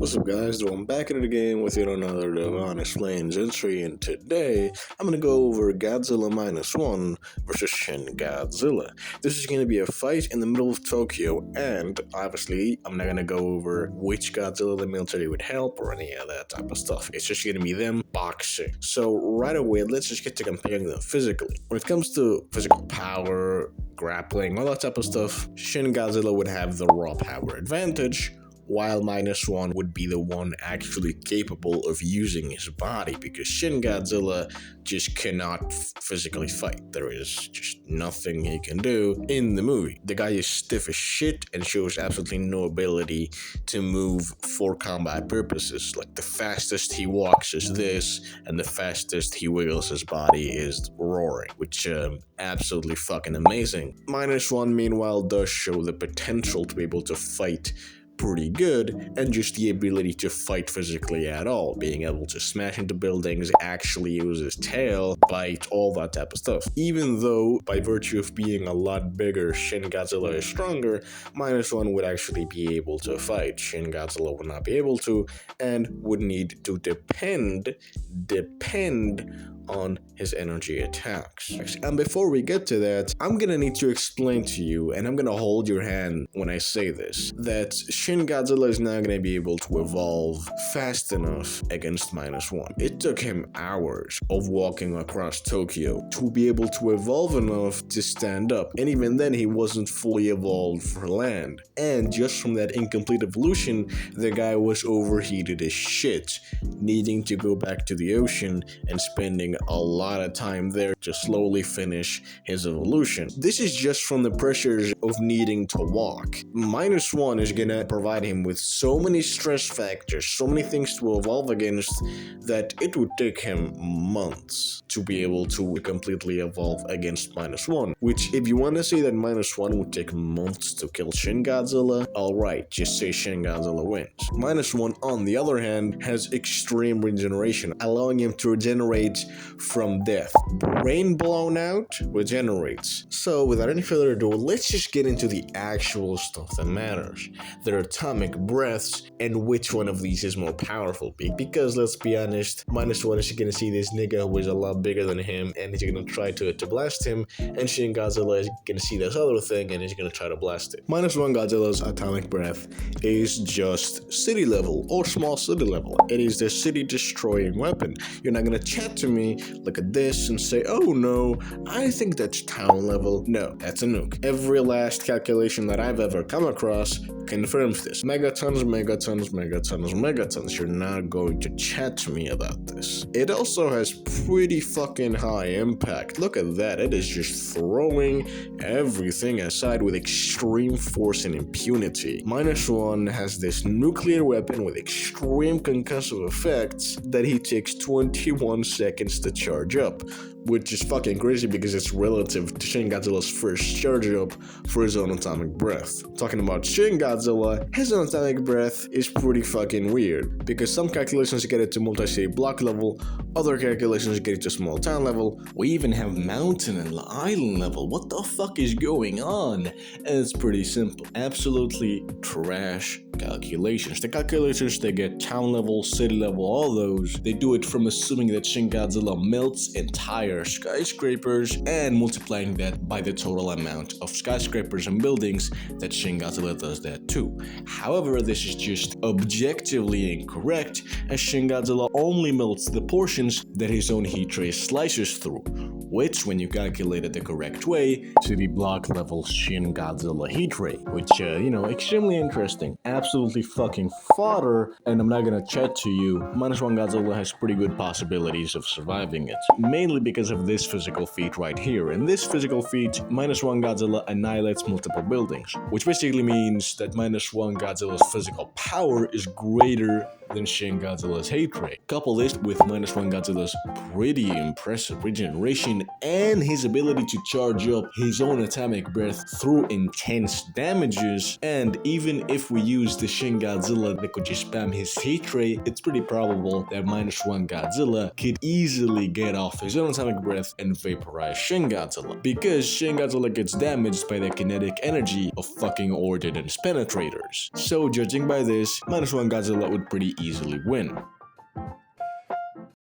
What's up guys, I'm back in the game with yet another Devon Explains entry, and today I'm gonna go over Godzilla -1 versus Shin Godzilla. This is gonna be a fight in the middle of Tokyo, and obviously I'm not gonna go over which Godzilla the military would help or any of that type of stuff. It's just gonna be them boxing. So right away, let's just get to comparing them physically. When it comes to physical power, grappling, all that type of stuff, Shin Godzilla would have the raw power advantage, while -1 would be the one actually capable of using his body, because Shin Godzilla just cannot physically fight. There is just nothing he can do in the movie. The guy is stiff as shit and shows absolutely no ability to move for combat purposes. Like, the fastest he walks is this, and the fastest he wiggles his body is roaring, which absolutely fucking amazing. -1 meanwhile does show the potential to be able to fight pretty good, and just the ability to fight physically at all, being able to smash into buildings, actually use his tail, bite, all that type of stuff. Even though, by virtue of being a lot bigger, Shin Godzilla is stronger, -1 would actually be able to fight. Shin Godzilla would not be able to, and would need to depend on his energy attacks. And before we get to that, I'm gonna need to explain to you, and I'm gonna hold your hand when I say this, that Shin Godzilla is not gonna be able to evolve fast enough against -1. It took him hours of walking across Tokyo to be able to evolve enough to stand up, and even then he wasn't fully evolved for land. And just from that incomplete evolution, the guy was overheated as shit, needing to go back to the ocean and spending a lot of time there to slowly finish his evolution. This is just from the pressures of needing to walk. -1 is gonna provide him with so many stress factors, so many things to evolve against, that it would take him months to be able to completely evolve against -1. Which, if you want to say that -1 would take months to kill Shin Godzilla, alright, just say Shin Godzilla wins. -1, on the other hand, has extreme regeneration, allowing him to regenerate from death. Brain blown out, regenerates. So without any further ado, let's just get into the actual stuff that matters. Their atomic breaths, and which one of these is more powerful. Because let's be honest, -1 is gonna see this nigga who is a lot bigger than him, and he's gonna try to blast him, and Shin Godzilla is gonna see this other thing, and he's gonna try to blast it. -1 Godzilla's atomic breath is just city level, or small city level. It is the city destroying weapon. You're not gonna chat to me, look at this, and say, oh no, I think that's town level. No, that's a nuke. Every last calculation that I've ever come across confirms this. Megatons, megatons, megatons, megatons. You're not going to chat to me about this. It also has pretty fucking high impact. Look at that. It is just throwing everything aside with extreme force and impunity. -1 has this nuclear weapon with extreme concussive effects that he takes 21 seconds to charge up, which is fucking crazy because it's relative to Shin Godzilla's first charge up for his own atomic breath. Talking about Shin Godzilla, his own atomic breath is pretty fucking weird, because some calculations get it to multi-state block level, other calculations get it to small town level, we even have mountain and island level. What the fuck is going on? And it's pretty simple. Absolutely trash calculations. The calculations they get town level, city level, all those, they do it from assuming that Shin Godzilla melts entire skyscrapers and multiplying that by the total amount of skyscrapers and buildings that Shin Godzilla does that too. However, this is just objectively incorrect, as Shin Godzilla only melts the portions that his own heat ray slices through, which, when you calculate it the correct way, to the block level Shin Godzilla heat ray, which, extremely interesting. Absolutely fucking fodder, and I'm not gonna chat to you. -1 Godzilla has pretty good possibilities of surviving it, mainly because of this physical feat right here. In this physical feat, -1 Godzilla annihilates multiple buildings, which basically means that -1 Godzilla's physical power is greater than Shin Godzilla's hate rate. Couple this with -1 Godzilla's pretty impressive regeneration and his ability to charge up his own atomic breath through intense damages, and even if we use the Shin Godzilla that could just spam his hate rate, it's pretty probable that -1 Godzilla could easily get off his own atomic breath and vaporize Shin Godzilla, because Shin Godzilla gets damaged by the kinetic energy of fucking ordnance penetrators. So judging by this, -1 Godzilla would pretty easily win.